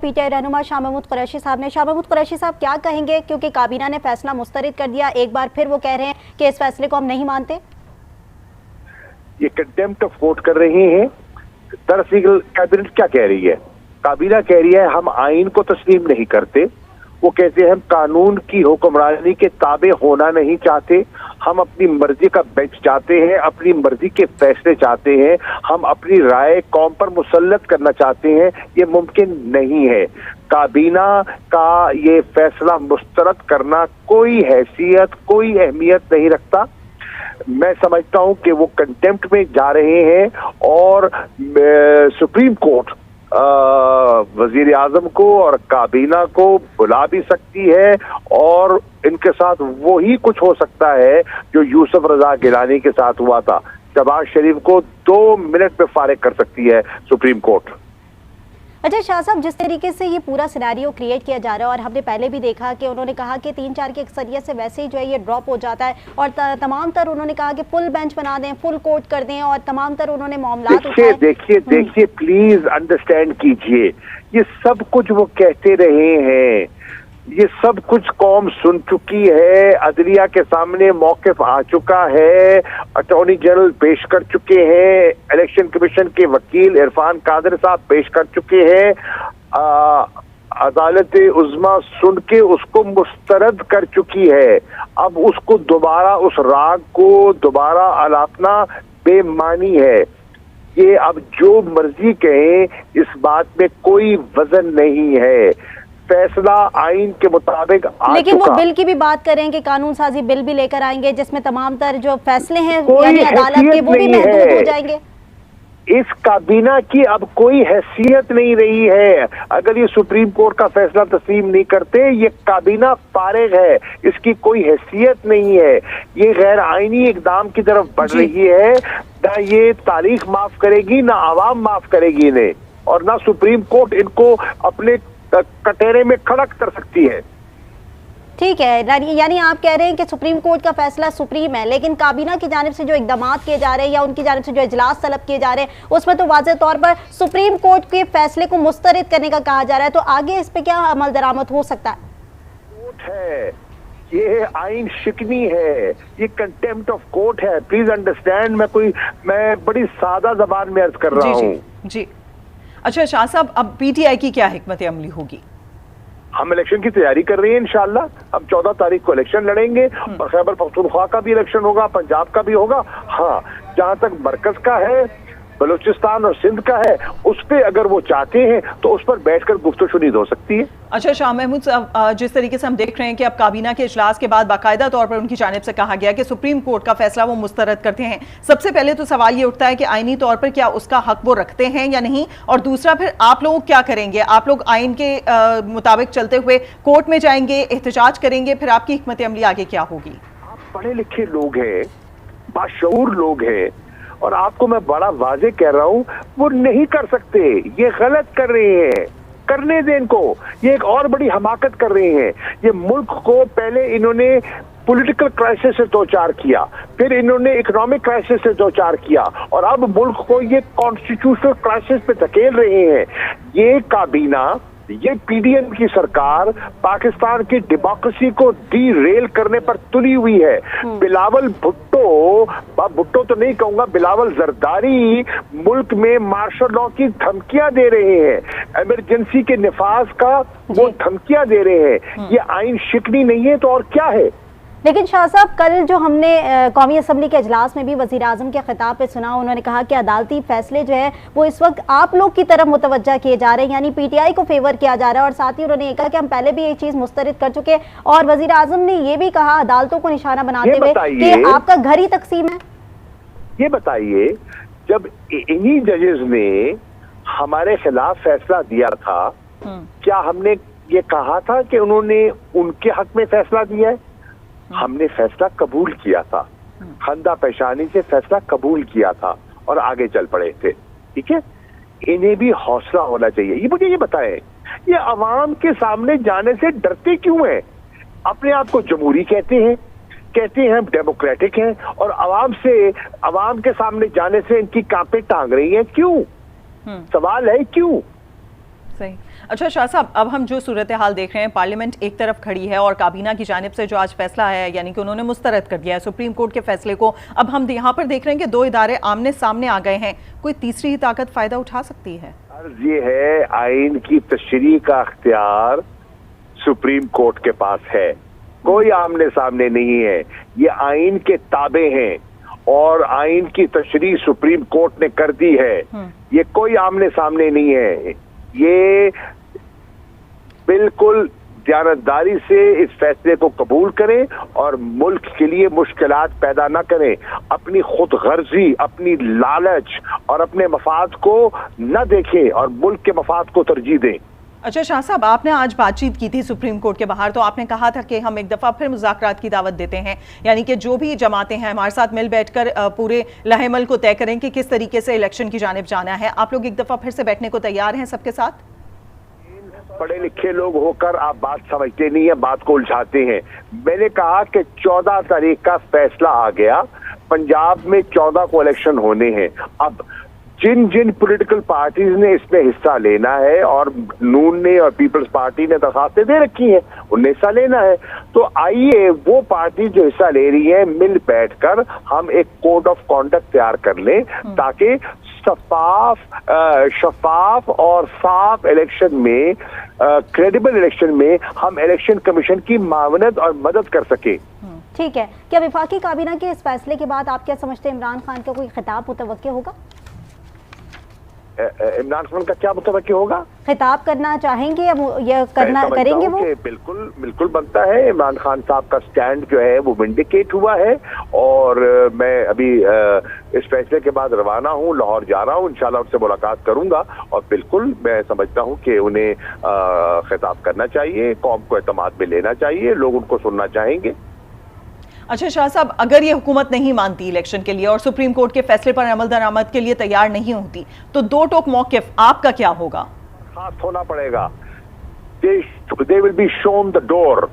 PTI रहनुमा शाह महमूद कुरैशी साहब ने। शाह महमूद कुरैशी साहब क्या कहेंगे, क्योंकि काबीना ने फैसला मुस्तरद कर दिया, एक बार फिर वो कह रहे हैं कि इस फैसले को हम नहीं मानते। ये कंटेम्प्ट ऑफ कोर्ट कर रहे हैं। दरअसल कैबिनेट क्या कह रही है? काबीना कह रही है हम आइन को तस्लीम नहीं करते। वो कहते हैं हम कानून की हुक्मरानी के ताबे होना नहीं चाहते, हम अपनी मर्जी का बेंच चाहते हैं, अपनी मर्जी के फैसले चाहते हैं, हम अपनी राय कौम पर मुसल्लत करना चाहते हैं। ये मुमकिन नहीं है। काबीना का ये फैसला मुस्तरद करना कोई हैसियत, कोई अहमियत नहीं रखता। मैं समझता हूं कि वो कंटेम्प्ट में जा रहे हैं और सुप्रीम कोर्ट वजीर आजम को और काबीना को बुला भी सकती है और इनके साथ वो ही कुछ हो सकता है जो यूसुफ रजा गिलानी के साथ हुआ था। शहबाज शरीफ को 2 मिनट में फारिग कर सकती है सुप्रीम कोर्ट। अच्छा शाह साहब, जिस तरीके से ये पूरा सिनेरियो क्रिएट किया जा रहा है और हमने पहले भी देखा कि उन्होंने कहा कि 3-4 की अक्सरियत से वैसे ही जो है ये ड्रॉप हो जाता है और तमाम तर उन्होंने कहा कि फुल बेंच बना दें, फुल कोर्ट कर दें और तमाम तर उन्होंने मामला उठाए। देखिए प्लीज अंडरस्टैंड कीजिए, ये सब कुछ वो कहते रहे हैं, ये सब कुछ कौम सुन चुकी है, अदलिया के सामने मौक़िफ़ आ चुका है, अटॉर्नी जनरल पेश कर चुके हैं, इलेक्शन कमीशन के वकील इरफान कादर साहब पेश कर चुके हैं, अदालत उज़्मा सुन के उसको मुस्तरद कर चुकी है। अब उसको दोबारा उस राग को दोबारा अलापना बेमानी है। ये अब जो मर्जी कहें, इस बात में कोई वजन नहीं है। फैसला आइन के मुताबिक आ लेकिन चुका। वो बिल की भी बात करें कि कानून साजी बिल भी लेकर आएंगे जिसमें तमाम तर जो फैसले हैं यानी अदालत के वो भी महदूद हो जाएंगे। इस काबीना की अब कोई हैसियत नहीं रही है। अगर ये सुप्रीम कोर्ट का फैसला तस्लीम नहीं करते, ये काबीना फारिग है, इसकी कोई हैसियत नहीं है। ये गैर आईनी इकदाम की तरफ बढ़ रही है। ना ये तारीख माफ करेगी, ना आवाम माफ करेगी इन्हें, और ना सुप्रीम कोर्ट इनको अपने कटहरे में खड़ा कर सकती है। ठीक है, यानी आप कह रहे हैं कि सुप्रीम कोर्ट का फैसला सुप्रीम है, लेकिन काबीना की जानिब से जो इकदाम किए जा रहे हैं या उनकी जानिब से जो इजलास तलब किए जा रहे हैं उसमें तो वाज़ेह तौर पर सुप्रीम कोर्ट के फैसले को मुस्तरद करने का कहा जा रहा है। तो आगे इस पे क्या अमल दरामद हो सकता है? कोर्ट है, ये आइन शिकनी है, ये कंटेम्प्ट ऑफ कोर्ट है। प्लीज अंडरस्टैंड, मैं बड़ी सादा जबान में अर्ज कर रहा हूँ। जी अच्छा शाह साहब, अब पीटीआई की क्या हिकमत अमली होगी? हम इलेक्शन की तैयारी कर रहे हैं इंशाल्लाह। हम 14 तारीख को इलेक्शन लड़ेंगे और खैबर पख्तूनख्वा का भी इलेक्शन होगा, पंजाब का भी होगा। हाँ, जहां तक मरकज का है, बलूचिस्तान और सिंध का है, उस पे अगर वो चाहते हैं तो उस पर बैठकर गुफ्तगू हो सकती है। अच्छा शाह महमूद साहब, जिस तरीके से हम देख रहे हैं कि अब काबीना के इजलास के बाद बाकायदा तौर पर उनकी जानिब से कहा गया कि सुप्रीम कोर्ट का फैसला वो मुस्तरद करते हैं, सबसे पहले तो सवाल ये उठता है कि आईनी तौर पर क्या उसका हक वो रखते हैं या नहीं, और दूसरा फिर आप लोग क्या करेंगे? आप लोग आइन के मुताबिक चलते हुए कोर्ट में जाएंगे, एहतजाज करेंगे, फिर आपकी हिकमत अमली आगे क्या होगी? आप पढ़े लिखे लोग हैं, बाशऊर लोग हैं, और आपको मैं बड़ा वाजे कह रहा हूं, वो नहीं कर सकते, ये गलत कर रहे हैं। करने दें इनको, ये एक और बड़ी हमाकत कर रहे हैं। ये मुल्क को पहले इन्होंने पॉलिटिकल क्राइसिस से दो चार किया, फिर इन्होंने इकोनॉमिक क्राइसिस से दो चार किया, और अब मुल्क को ये कॉन्स्टिट्यूशनल क्राइसिस पे धकेल रहे हैं। ये काबीना, ये पीडीएम की सरकार पाकिस्तान की डेमोक्रेसी को डीरेल करने पर तुली हुई है। बिलावल भुट्टो तो नहीं कहूंगा, बिलावल जरदारी मुल्क में मार्शल लॉ की धमकियां दे रहे हैं, इमरजेंसी के निफाज का वो धमकियां दे रहे हैं। ये आइन शिकनी नहीं है तो और क्या है? लेकिन शाह साहब, कल जो हमने कौमी असम्बली के इजलास में भी वज़ीर आज़म के खिताब पे सुना, उन्होंने कहा कि अदालती फैसले जो है वो इस वक्त आप लोग की तरफ मुतवज्जा किए जा रहे हैं, यानी पीटीआई को फेवर किया जा रहा है, और साथ ही उन्होंने कहा कि हम पहले भी ये चीज़ मुस्तरद कर चुके हैं, और वज़ीर आज़म ने ये भी कहा अदालतों को निशाना बनाते हुए कि आपका घर ही तकसीम है। ये बताइए, जब इन्हीं जजेस ने हमारे खिलाफ फैसला दिया था, क्या हमने ये कहा था कि उन्होंने उनके हक में फैसला दिया है? हमने फैसला कबूल किया था, खंदा पेशानी से फैसला कबूल किया था और आगे चल पड़े थे। ठीक है, इन्हें भी हौसला होना चाहिए। ये मुझे ये बताएं, ये अवाम के सामने जाने से डरते क्यों हैं? अपने आप को जमहूरी कहते हैं हम डेमोक्रेटिक हैं, और अवाम के सामने जाने से इनकी कांपे टांग रही हैं। क्यों? सवाल है क्यों? सही। अच्छा शाह साहब, अब हम जो सूरत हाल देख रहे हैं, पार्लियामेंट एक तरफ खड़ी है और काबीना की जानिब से जो आज फैसला आया है, यानी कि उन्होंने मुस्तरद कर दिया है सुप्रीम कोर्ट के फैसले को। अब हम यहाँ पर देख रहे हैं कि दो इदारे आमने सामने आ गए हैं, कोई तीसरी ही ताकत फायदा उठा सकती है? अर्ज ये है, आइन की तशरीह का अख्तियार सुप्रीम कोर्ट के पास है, कोई आमने सामने नहीं है। ये आइन के ताबे हैं और आइन की तशरीह सुप्रीम कोर्ट ने कर दी है। ये कोई आमने सामने नहीं है। ये बिल्कुल दयानतदारी से इस फैसले को कबूल करें और मुल्क के लिए मुश्किलात पैदा ना करें। अपनी खुद गर्जी, अपनी लालच और अपने मफाद को न देखें और मुल्क के मफाद को तरजीह दें। अच्छा शाह साहब, आपने आज बातचीत की थी सुप्रीम कोर्ट के बाहर, तो आपने कहा था कि हम एक दफा फिर मुज़ाकरात की दावत देते हैं, यानी कि जो भी जमातें हैं हमारे साथ मिल बैठकर पूरे लहमल को तय करें कि किस तरीके से इलेक्शन की जानिब जाना है। आप लोग एक दफा फिर से बैठने को तैयार हैं सबके साथ? पढ़े लिखे लोग होकर आप बात समझते नहीं है, बात को उलझाते हैं। मैंने कहा कि 14 तारीख का फैसला आ गया, पंजाब में 14 को इलेक्शन होने हैं। अब जिन जिन पॉलिटिकल पार्टीज ने इसमें हिस्सा लेना है, और नून ने और पीपल्स पार्टी ने दरखास्तें दे रखी हैं, उन्हें हिस्सा लेना है, तो आइए वो पार्टी जो हिस्सा ले रही है मिल बैठकर हम एक कोड ऑफ कॉन्डक्ट तैयार कर लें, ताकि शफाफ और साफ इलेक्शन में, क्रेडिबल इलेक्शन में हम इलेक्शन कमीशन की मावनत और मदद कर सके। ठीक है, क्या वफाकी काबीना के इस फैसले के बाद आप क्या समझते हैं, इमरान खान का कोई खिताब मुतवक्के होगा? इमरान खान का क्या मुतवक्के होगा? खिताब करना चाहेंगे या करना करेंगे वो? बिल्कुल बिल्कुल बनता है। इमरान खान साहब का स्टैंड जो है वो विंडिकेट हुआ है, और मैं अभी इस फैसले के बाद रवाना हूँ, लाहौर जा रहा हूँ, इंशाल्लाह उनसे मुलाकात करूंगा, और बिल्कुल मैं समझता हूँ कि उन्हें खिताब करना चाहिए, कौम को एतमाद में लेना चाहिए, लोग उनको सुनना चाहेंगे। अच्छा शाह साहब, अगर ये हुकूमत नहीं मानती इलेक्शन के लिए और सुप्रीम कोर्ट के फैसले पर अमल दरामद के लिए तैयार नहीं होती, तो दो टोक मौकिफ आपका क्या होगा? हाथ होना पड़ेगा। They will be shown the door।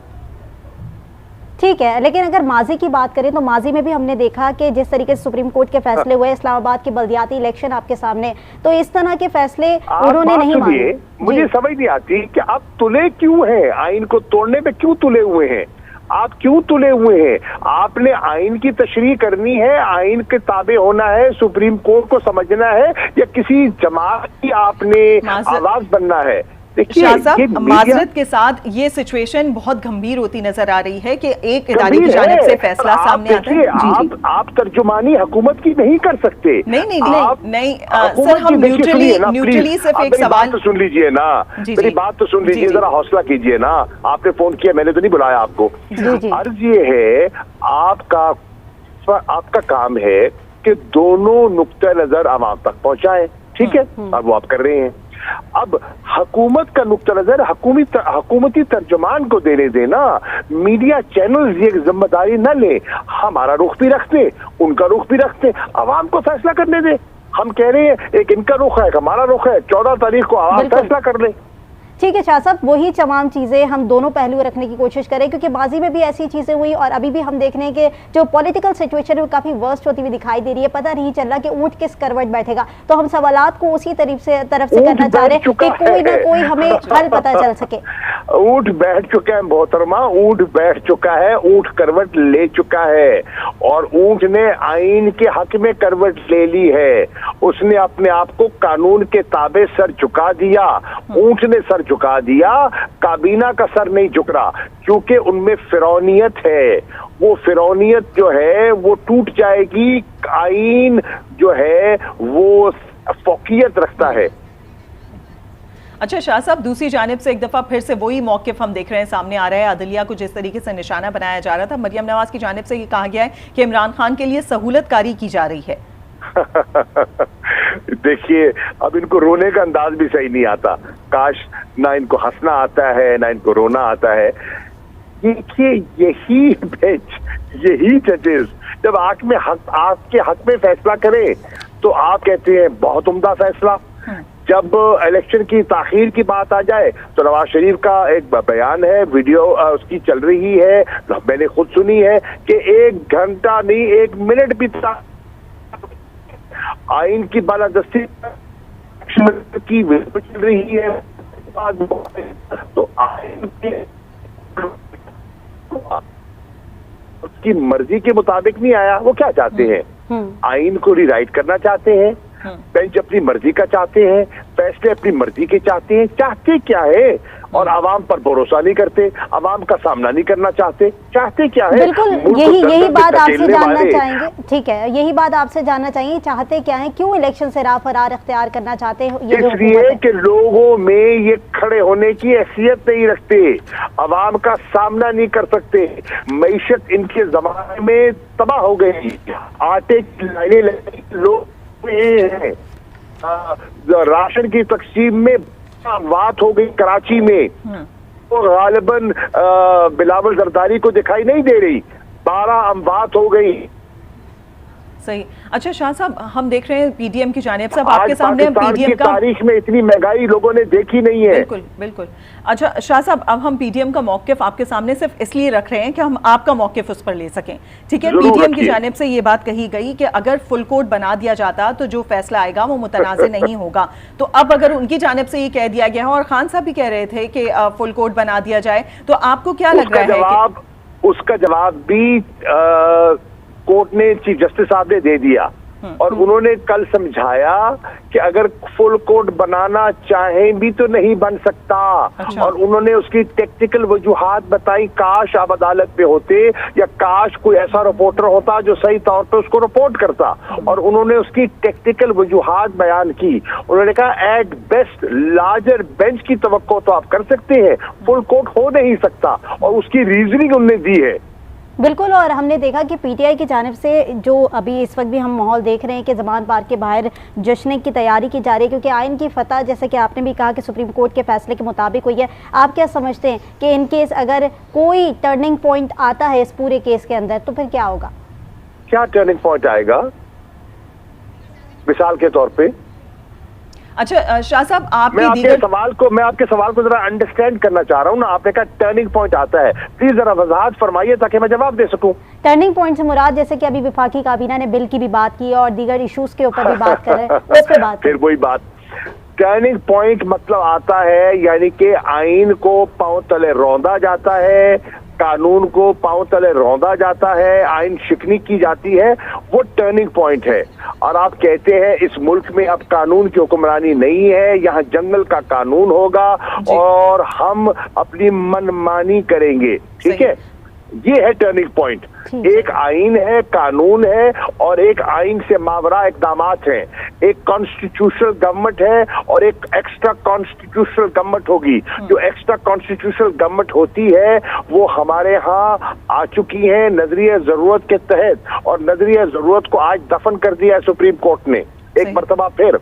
ठीक है, लेकिन अगर माजी की बात करें तो माजी में भी हमने देखा कि जिस तरीके से सुप्रीम कोर्ट के फैसले हुए, इस्लामाबाद के बल्दियाती इलेक्शन आपके सामने, तो इस तरह के फैसले उन्होंने नहीं माने। मुझे समझ नहीं आती कि आप तुले क्यों हैं, आइन को तोड़ने में क्यों तुले हुए हैं, आप क्यों तुले हुए हैं? आपने आइन की तशरीह करनी है, आइन के ताबे होना है, सुप्रीम कोर्ट को समझना है, या किसी जमात की आपने आवाज बनना है? शाह साहब, माजरत के साथ ये सिचुएशन बहुत गंभीर होती नजर आ रही है कि एक इदारे की जानिब से फैसला सामने आता है। आप तर्जुमानी हुकूमत की नहीं कर सकते। नहीं सर, हम न्यूट्रली सिर्फ एक सवाल तो सुन लीजिए ना, मेरी बात तो सुन लीजिए, जरा हौसला कीजिए ना। आपने फोन किया, मैंने तो नहीं बुलाया आपको। अर्ज ये है, आपका काम है कि दोनों नुक्ता नजर आवाम तक पहुंचाएं, ठीक है, और वो आप कर रहे हैं। अब हुकूमत का नुक्ता नजर हुकूमती तर्जुमान को देने देना, मीडिया चैनल्स ये जिम्मेदारी न ले, हमारा रुख भी रखते, उनका रुख भी रखते, आवाम को फैसला करने दे। हम कह रहे हैं एक इनका रुख है, हमारा रुख है, 14 तारीख को आवाम फैसला कर ले। ठीक है शाह साहब, वही तमाम चीज़ें हम दोनों पहलू रखने की कोशिश करें, क्योंकि माजी में भी ऐसी चीज़ें हुई और अभी भी हम देख रहे हैं कि जो पॉलिटिकल सिचुएशन है वो काफ़ी वर्स्ट होती हुई दिखाई दे रही है। पता नहीं चल रहा कि ऊंट किस करवट बैठेगा, तो हम सवालात को उसी तरफ से करना चाह रहे हैं कि कोई ना कोई हमें हल पता चल सके। ऊंट बैठ चुका है मोहतरमा, ऊंट बैठ चुका है, ऊंट करवट ले चुका है, और ऊंट ने आइन के हक में करवट ले ली है। उसने अपने आप को कानून के ताबे सर झुका दिया, ऊंट ने सर झुका दिया, काबीना का सर नहीं झुक रहा, क्योंकि उनमें फिरौनियत है। वो फिरौनियत जो है वो टूट जाएगी, आइन जो है वो फौकियत रखता है। अच्छा शाह साहब, दूसरी जानिब से एक दफा फिर से वही मौकिफ हम देख रहे हैं सामने आ रहा है। अदलिया को जिस तरीके से निशाना बनाया जा रहा था, मरियम नवाज की जानिब से ये कहा गया है कि इमरान खान के लिए सहूलतकारी की जा रही है। देखिए, अब इनको रोने का अंदाज भी सही नहीं आता, काश ना इनको हंसना आता है ना इनको रोना आता है। देखिए, यही बेंच, यही जजेस जब आपके हक में फैसला करें तो आप कहते हैं बहुत उम्दा फैसला। जब इलेक्शन की ताखीर की बात आ जाए तो नवाज शरीफ का एक बयान है, वीडियो उसकी चल रही है, मैंने खुद सुनी है कि 1 घंटा नहीं 1 मिनट भी आइन की बालादस्ती की चल रही है, बाद तो आइन उसकी मर्जी के मुताबिक नहीं आया। वो क्या चाहते हैं? आइन को रिराइट करना चाहते हैं, बेंच अपनी मर्जी का चाहते हैं, फैसले अपनी मर्जी के चाहते हैं। चाहते क्या है? और आवाम पर भरोसा नहीं करते, आवाम का सामना नहीं करना चाहते। चाहते क्या है? बिल्कुल यही बात आपसे जानना चाहेंगे। ठीक है, यही बात आपसे जानना चाहिए, चाहते क्या है? क्यों इलेक्शन से राह फरार इख्तियार करना चाहते हैं? इसलिए कि लोगों में ये खड़े होने की हैसियत नहीं रखते, आवाम का सामना नहीं कर सकते। मईशत इनके जमाने में तबाह हो गई, आटे की लाइनें लगी, लोग है राशन की तकसीम में बात हो गई कराची में, तो गालिबन बिलावल जरदारी को दिखाई नहीं दे रही, 12 अमवात हो गई। सही। अच्छा शाह साहब, हम देख रहे हैं पीडीएम की जानिब से, आपके सामने पीडीएम का तारीख में इतनी महंगाई लोगों ने देखी नहीं है। बिल्कुल बिल्कुल। अच्छा शाह साहब, अब हम पीडीएम का मौकिफ आपके सामने सिर्फ इसलिए रख रहे हैं कि हम आपका मौकिफ उस पर ले सकें। ठीक है, पीडीएम की जानिब से ये बात कही गई कि अगर फुल कोर्ट बना दिया जाता तो जो फैसला आएगा वो मुतनाज़ नहीं होगा। तो अब अगर उनकी जानिब से ये कह दिया गया है और खान साहब भी कह रहे थे कि फुल कोर्ट बना दिया जाए, तो आपको क्या लग रहा है? उसका जवाब भी कोर्ट ने, चीफ जस्टिस साहब ने दे दिया और उन्होंने कल समझाया कि अगर फुल कोर्ट बनाना चाहें भी तो नहीं बन सकता। अच्छा। और उन्होंने उसकी टेक्निकल वजूहात बताई, काश आप अदालत पे होते या काश कोई ऐसा रिपोर्टर होता जो सही तौर पे उसको रिपोर्ट करता। और उन्होंने उसकी टेक्निकल वजूहात बयान की। उन्होंने कहा एट बेस्ट लार्जर बेंच की तवक्को तो आप कर सकते हैं, फुल कोर्ट हो नहीं सकता, और उसकी रीजनिंग उन्होंने दी है। बिल्कुल। और हमने देखा कि पीटीआई की जानिब से जो अभी इस वक्त भी हम माहौल देख रहे हैं कि ज़मान पार्क के बाहर जश्न की तैयारी की जा रही है, क्योंकि आइन की फतह जैसे कि आपने भी कहा कि सुप्रीम कोर्ट के फैसले के मुताबिक हुई है। आप क्या समझते हैं कि इन केस अगर कोई टर्निंग पॉइंट आता है इस पूरे केस के अंदर तो फिर क्या होगा? क्या टर्निंग पॉइंट आएगा? मिसाल के तौर पे, अच्छा शाह साहब, मैं आपके सवाल को जरा अंडरस्टैंड करना चाह रहा हूँ ना। आपने कहा टर्निंग पॉइंट आता है, प्लीज जरा वजाहत फरमाइए ताकि मैं जवाब दे सकूं। टर्निंग पॉइंट से मुराद जैसे कि अभी विफाकी काबीना ने बिल की भी बात की और दीगर इश्यूज के ऊपर भी बात कर रहे हैं, उस पे बात फिर वही बात, टर्निंग पॉइंट मतलब आता है यानी कि आइन को पांव तले रौंदा जाता है, कानून को पांव तले रौंदा जाता है, आइन शिकनी की जाती है, वो टर्निंग पॉइंट है। और आप कहते हैं इस मुल्क में अब कानून की हुक्मरानी नहीं है, यहाँ जंगल का कानून होगा और हम अपनी मनमानी करेंगे। ठीक है, ये है टर्निंग पॉइंट। एक आइन है, कानून है, और एक आइन से मावरा इक़दामात हैं। एक कॉन्स्टिट्यूशनल गवर्नमेंट है और एक एक्स्ट्रा कॉन्स्टिट्यूशनल गवर्नमेंट होगी। जो एक्स्ट्रा कॉन्स्टिट्यूशनल गवर्नमेंट होती है वो हमारे यहाँ आ चुकी है नजरिए जरूरत के तहत, और नजरिए जरूरत को आज दफन कर दिया है सुप्रीम कोर्ट ने एक मरतबा फिर।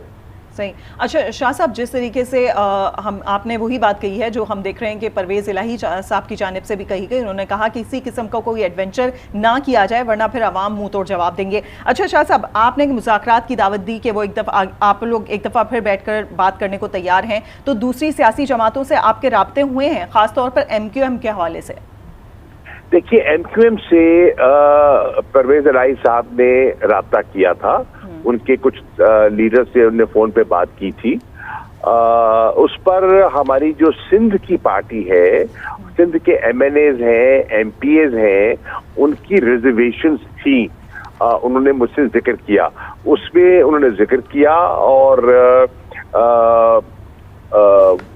सही। अच्छा शाह साहब, जिस तरीके से आपने वही बात कही है जो हम देख रहे हैं कि परवेज इलाही साहब की जानिब से भी कही गई। उन्होंने कहा कि किसी किस्म का कोई एडवेंचर ना किया जाए वरना फिर अवाम मुंह तोड़ जवाब देंगे। अच्छा शाह साहब, आपने मुज़ाकरात की दावत दी कि वो आप लोग एक दफ़ा फिर बैठकर बात करने को तैयार हैं, तो दूसरी सियासी जमातों से आपके राब्ते हुए हैं, खासतौर पर MQM के हवाले से? देखिए, MQM से परवेज इलाही साहब ने राब्ता किया था, उनके कुछ लीडर से उन्होंने फोन पे बात की थी। उस पर हमारी जो सिंध की पार्टी है, सिंध के MNAs हैं, MPAs हैं, उनकी रिजर्वेशंस थी। उन्होंने मुझसे जिक्र किया, उसमें उन्होंने जिक्र किया और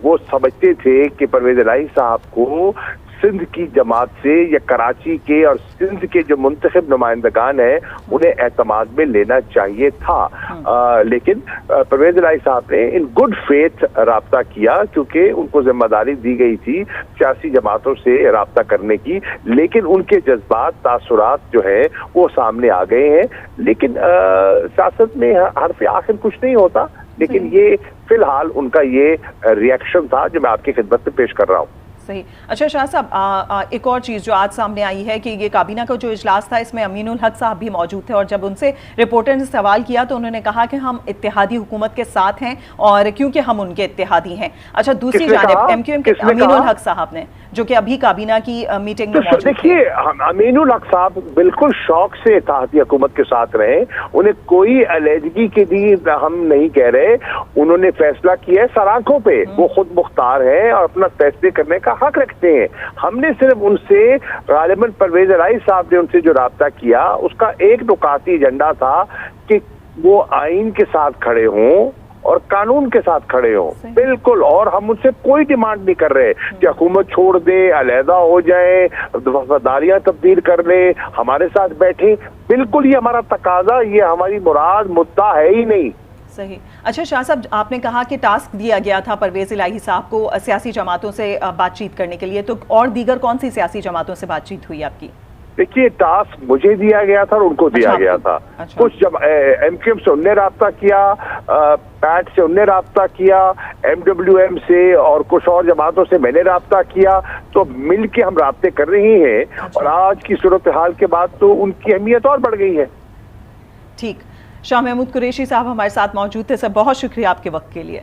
वो समझते थे कि परवेज इलाही साहब को सिंध की जमात से या कराची के और सिंध के जो मुंतखब नुमाइंदगान हैं उन्हें एतमाद में लेना चाहिए था। लेकिन परवेज इलाही साहब ने इन गुड फेथ राब्ता किया, क्योंकि उनको जिम्मेदारी दी गई थी सियासी जमातों से राब्ता करने की। लेकिन उनके जज्बात, तासुरात जो है वो सामने आ गए हैं। लेकिन सियासत में हर्फ आखिर कुछ नहीं होता। लेकिन ये फिलहाल उनका ये रिएक्शन था जो मैं आपकी खिदमत में पेश कर रहा हूँ। सही। अच्छा शाह साहब, एक और चीज़ जो आज सामने आई है कि ये काबीना का जो इजलास था इसमें अमीनुल हक साहब भी मौजूद थे और जब उनसे रिपोर्टर ने सवाल किया तो उन्होंने कहा कि हम इत्तेहादी हुकूमत के साथ हैं और क्योंकि हम उनके इत्तेहादी हैं। अच्छा, दूसरी जानिब एमक्यूएम के अमीनुल हक साहब ने, जो कि अभी काबीना की मीटिंग में मौजूद थे। देखिए, अमीनुल हक साहब बिल्कुल शौक से इत्तेहादी हुकूमत के साथ रहे, उन्हें कोई अलहदगी के भी हम नहीं कह रहे। उन्होंने फैसला किया है सराखों पे, वो खुद मुख्तार है और अपना फैसले करने का हक रखते हैं। हमने सिर्फ उनसे, गालिबन परवेज इलाही साहब ने उनसे जो राब्ता किया उसका एक नुकाती एजेंडा था कि वो आइन के साथ खड़े हों और कानून के साथ खड़े हो, बिल्कुल। और हम उनसे कोई डिमांड नहीं कर रहे कि हुकूमत छोड़ दे, अलहदा हो जाए, वफादारियां तब्दील कर ले, हमारे साथ बैठे। बिल्कुल ये हमारा तकाजा, ये हमारी मुराद, मुद्दा है ही नहीं। सही। अच्छा शाह साहब, आपने कहा कि टास्क दिया गया था परवेज इलाही साहब को सियासी जमातों से बातचीत करने के लिए, तो और दीगर कौन सी सियासी जमातों से बातचीत हुई आपकी? देखिए, टास्क मुझे दिया गया था और उनको दिया गया था। कुछ जब एमक्यूएम से उनने राब्ता किया, पैट से उनने राब्ता किया, एमडब्ल्यूएम से और कुछ और जमातों से मैंने राब्ता किया, तो मिल के हम राब्ते कर रहे हैं। और आज की सूरत हाल के बाद तो उनकी अहमियत और बढ़ गई है। ठीक। शाह महमूद कुरैशी साहब हमारे साथ मौजूद थे। सर, बहुत शुक्रिया आपके वक्त के लिए।